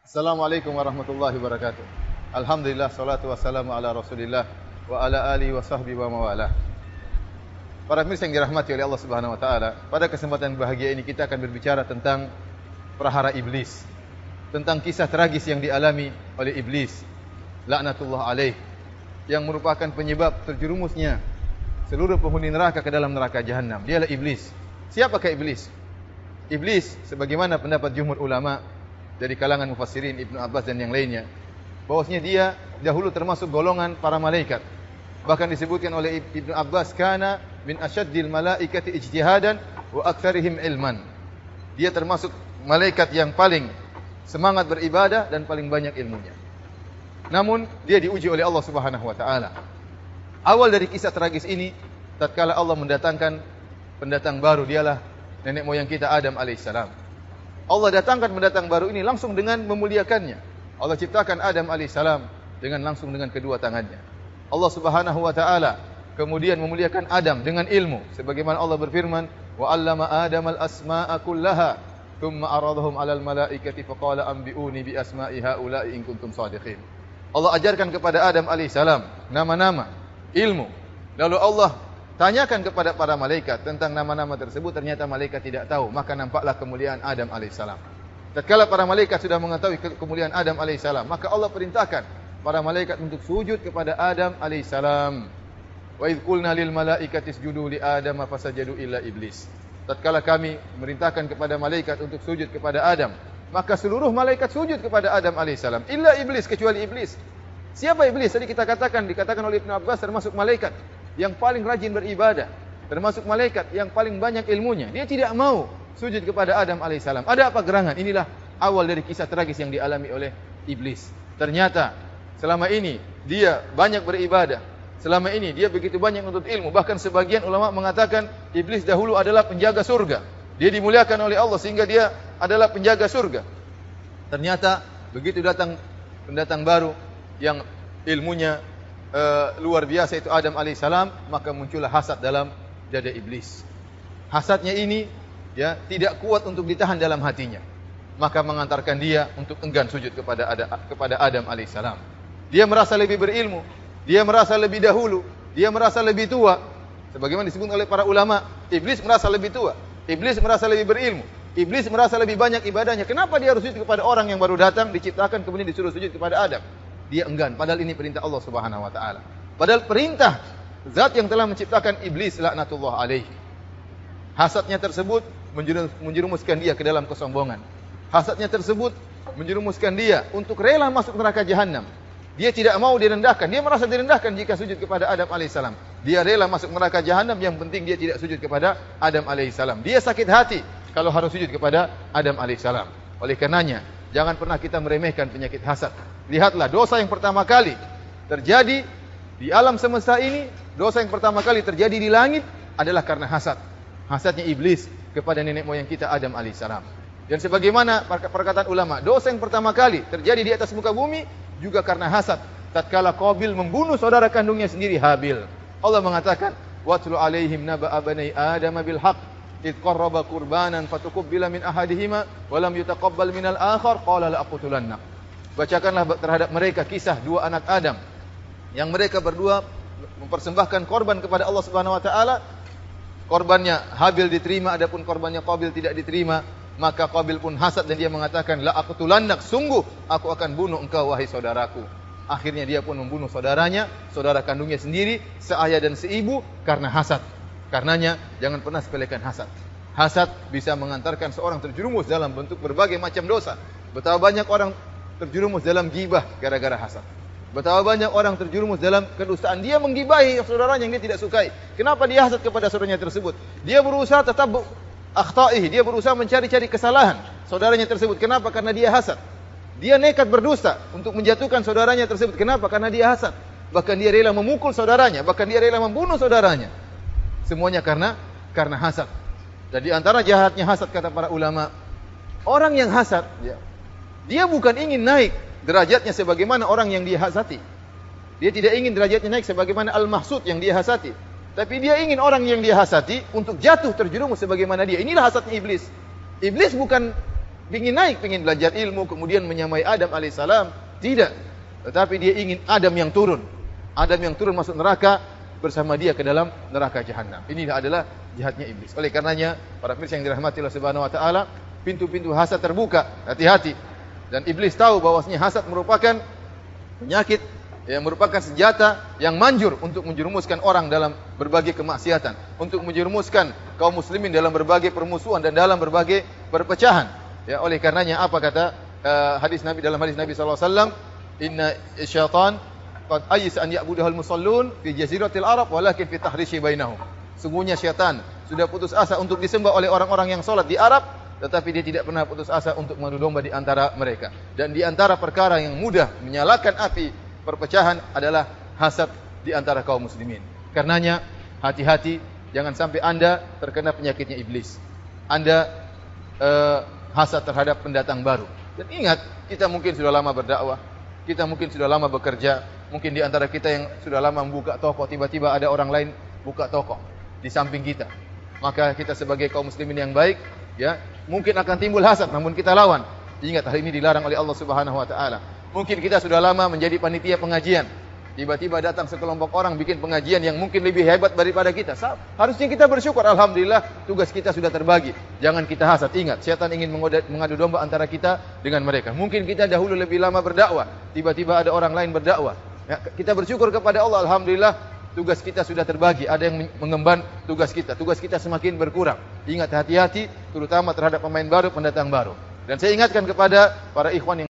Assalamualaikum warahmatullahi wabarakatuh. Alhamdulillah, salatu wassalamu ala Rasulillah wa ala alihi wa sahbihi wa mawalah. Para pemirsa yang dirahmati oleh Allah Subhanahu wa taala, pada kesempatan bahagia ini kita akan berbicara tentang prahara iblis. Tentang kisah tragis yang dialami oleh iblis, laknatullah alaih, yang merupakan penyebab terjerumusnya seluruh penghuni neraka ke dalam neraka jahanam. Dialah iblis. Siapakah iblis? Iblis, sebagaimana pendapat jumhur ulama dari kalangan mufassirin Ibnu Abbas dan yang lainnya, bahwasanya dia dahulu termasuk golongan para malaikat. Bahkan disebutkan oleh Ibnu Abbas, kana min asyaddil malaikati ijtihadan wa aktsarihim ilman. Dia termasuk malaikat yang paling semangat beribadah dan paling banyak ilmunya. Namun dia diuji oleh Allah Subhanahu wa taala. Awal dari kisah tragis ini, tatkala Allah mendatangkan pendatang baru, dialah nenek moyang kita Adam alaihissalam. Allah datangkan pendatang baru ini langsung dengan memuliakannya. Allah ciptakan Adam alaihissalam langsung dengan kedua tangannya. Allah Subhanahu wa taala kemudian memuliakan Adam dengan ilmu, sebagaimana Allah berfirman, "Wa 'allama Adam al-asma'a kullaha, tsumma 'aradahum 'alal malaikati faqala anbi'uni bi asma'i haula'i in kuntum shadiqin." Allah ajarkan kepada Adam alaihissalam nama-nama, ilmu. Lalu Allah tanyakan kepada para malaikat tentang nama-nama tersebut, ternyata malaikat tidak tahu, maka nampaklah kemuliaan Adam alaihissalam. Tatkala para malaikat sudah mengetahui kemuliaan Adam alaihissalam, maka Allah perintahkan para malaikat untuk sujud kepada Adam alaihissalam. Wa idz qulna lil malaikati isjudu li Adam fasajadu illa iblis. Tatkala kami merintahkan kepada malaikat untuk sujud kepada Adam, maka seluruh malaikat sujud kepada Adam alaihissalam, illa iblis, kecuali iblis. Siapa iblis? Tadi kita dikatakan oleh Ibnu Abbas termasuk malaikat yang paling rajin beribadah, termasuk malaikat yang paling banyak ilmunya. Dia tidak mau sujud kepada Adam alaihissalam. Ada apa gerangan? Inilah awal dari kisah tragis yang dialami oleh iblis. Ternyata selama ini dia banyak beribadah, selama ini dia begitu banyak menuntut ilmu. Bahkan sebagian ulama mengatakan iblis dahulu adalah penjaga surga. Dia dimuliakan oleh Allah sehingga dia adalah penjaga surga. Ternyata begitu datang pendatang baru yang ilmunya luar biasa, itu Adam alaihissalam, maka muncullah hasad dalam dada iblis. Hasadnya ini tidak kuat untuk ditahan dalam hatinya, maka mengantarkan dia untuk enggan sujud kepada Adam alaihissalam. Dia merasa lebih berilmu, dia merasa lebih dahulu, dia merasa lebih tua. Sebagaimana disebut oleh para ulama, iblis merasa lebih tua, iblis merasa lebih berilmu, iblis merasa lebih banyak ibadahnya. Kenapa dia harus sujud kepada orang yang baru datang, diciptakan, kemudian disuruh sujud kepada Adam? Dia enggan, padahal ini perintah Allah Subhanahu wa taala. Padahal perintah zat yang telah menciptakan iblis, laknatullah alaihi. Hasadnya tersebut menjerumuskan dia ke dalam kesombongan. Hasadnya tersebut menjerumuskan dia untuk rela masuk neraka jahanam. Dia tidak mau direndahkan, dia merasa direndahkan jika sujud kepada Adam alaihissalam. Dia rela masuk neraka jahanam, yang penting dia tidak sujud kepada Adam alaihissalam. Dia sakit hati kalau harus sujud kepada Adam alaihissalam. Oleh karenanya, jangan pernah kita meremehkan penyakit hasad. Lihatlah, dosa yang pertama kali terjadi di alam semesta ini, dosa yang pertama kali terjadi di langit adalah karena hasad. Hasadnya iblis kepada nenek moyang kita Adam alaihissalam. Dan sebagaimana perkataan ulama, dosa yang pertama kali terjadi di atas muka bumi juga karena hasad. Tatkala Qabil membunuh saudara kandungnya sendiri, Habil. Allah mengatakan, "Watlu alaihim naba'a bani Adam bil haqq id qarraba qurbanan fatuqbila min ahadihima wa lam yutaqabbal minal akhar qala la aqtulannak." Bacakanlah terhadap mereka kisah dua anak Adam yang mereka berdua mempersembahkan korban kepada Allah Subhanahu wa taala. Korbannya Habil diterima, adapun korbannya Qabil tidak diterima. Maka Qabil pun hasad dan dia mengatakan, "La aqtulannak, sungguh aku akan bunuh engkau wahai saudaraku." Akhirnya dia pun membunuh saudaranya, saudara kandungnya sendiri, seayah dan seibu, karena hasad. Karenanya jangan pernah sepelekan hasad. Hasad bisa mengantarkan seorang terjerumus dalam bentuk berbagai macam dosa. Betapa banyak orang terjerumus dalam gibah gara-gara hasad. Betapa banyak orang terjerumus dalam kedustaan. Dia menggibahi saudaranya yang dia tidak sukai. Kenapa dia hasad kepada saudaranya tersebut? Dia berusaha tetap akhtaihi, dia berusaha mencari-cari kesalahan saudaranya tersebut. Kenapa? Karena dia hasad. Dia nekat berdusta untuk menjatuhkan saudaranya tersebut. Kenapa? Karena dia hasad. Bahkan dia rela memukul saudaranya, bahkan dia rela membunuh saudaranya. Semuanya karena hasad. Dan di antara jahatnya hasad, kata para ulama, orang yang hasad, dia bukan ingin naik derajatnya sebagaimana orang yang dia hasati. Dia tidak ingin derajatnya naik sebagaimana al-mahsud yang dia hasati. Tapi dia ingin orang yang dia hasati untuk jatuh terjerumus sebagaimana dia. Inilah hasadnya iblis. Iblis bukan ingin naik, ingin belajar ilmu, kemudian menyamai Adam alaihissalam. Tidak. Tetapi dia ingin Adam yang turun. Adam yang turun masuk neraka bersama dia ke dalam neraka jahanam. Ini adalah jahatnya iblis. Oleh karenanya, para pemirsa yang dirahmati Allah Subhanahu wa taala, pintu-pintu hasad terbuka. Hati-hati. Dan iblis tahu bahwasanya hasad merupakan penyakit yang merupakan senjata yang manjur untuk menjerumuskan orang dalam berbagai kemaksiatan, untuk menjerumuskan kaum muslimin dalam berbagai permusuhan dan dalam berbagai perpecahan. Ya, oleh karenanya apa kata hadis Nabi dalam hadis Nabi sallallahu alaihi wasallam, "Inna syaitan qad ayisa an ya'budahul musallun fi jaziratil Arab walakin fi tahrishi bainahum." Sungguhnya syaitan sudah putus asa untuk disembah oleh orang-orang yang salat di Arab, tetapi dia tidak pernah putus asa untuk mengadu domba di antara mereka. Dan di antara perkara yang mudah menyalakan api perpecahan adalah hasad di antara kaum muslimin. Karenanya hati-hati, jangan sampai Anda terkena penyakitnya iblis. Anda hasad terhadap pendatang baru. Dan ingat, kita mungkin sudah lama berdakwah, kita mungkin sudah lama bekerja, mungkin di antara kita yang sudah lama membuka toko, tiba-tiba ada orang lain buka toko di samping kita. Maka kita sebagai kaum muslimin yang baik, ya, mungkin akan timbul hasad, namun kita lawan. Ingat, hal ini dilarang oleh Allah Subhanahu wa taala. Mungkin kita sudah lama menjadi panitia pengajian. Tiba-tiba datang sekelompok orang bikin pengajian yang mungkin lebih hebat daripada kita. Harusnya kita bersyukur, alhamdulillah tugas kita sudah terbagi. Jangan kita hasad. Ingat, setan ingin mengadu domba antara kita dengan mereka. Mungkin kita dahulu lebih lama berdakwah, tiba-tiba ada orang lain berdakwah. Ya, kita bersyukur kepada Allah, alhamdulillah tugas kita sudah terbagi. Ada yang mengemban tugas kita. Tugas kita semakin berkurang. Ingat, hati-hati terutama terhadap pemain baru, pendatang baru. Dan saya ingatkan kepada para ikhwan yang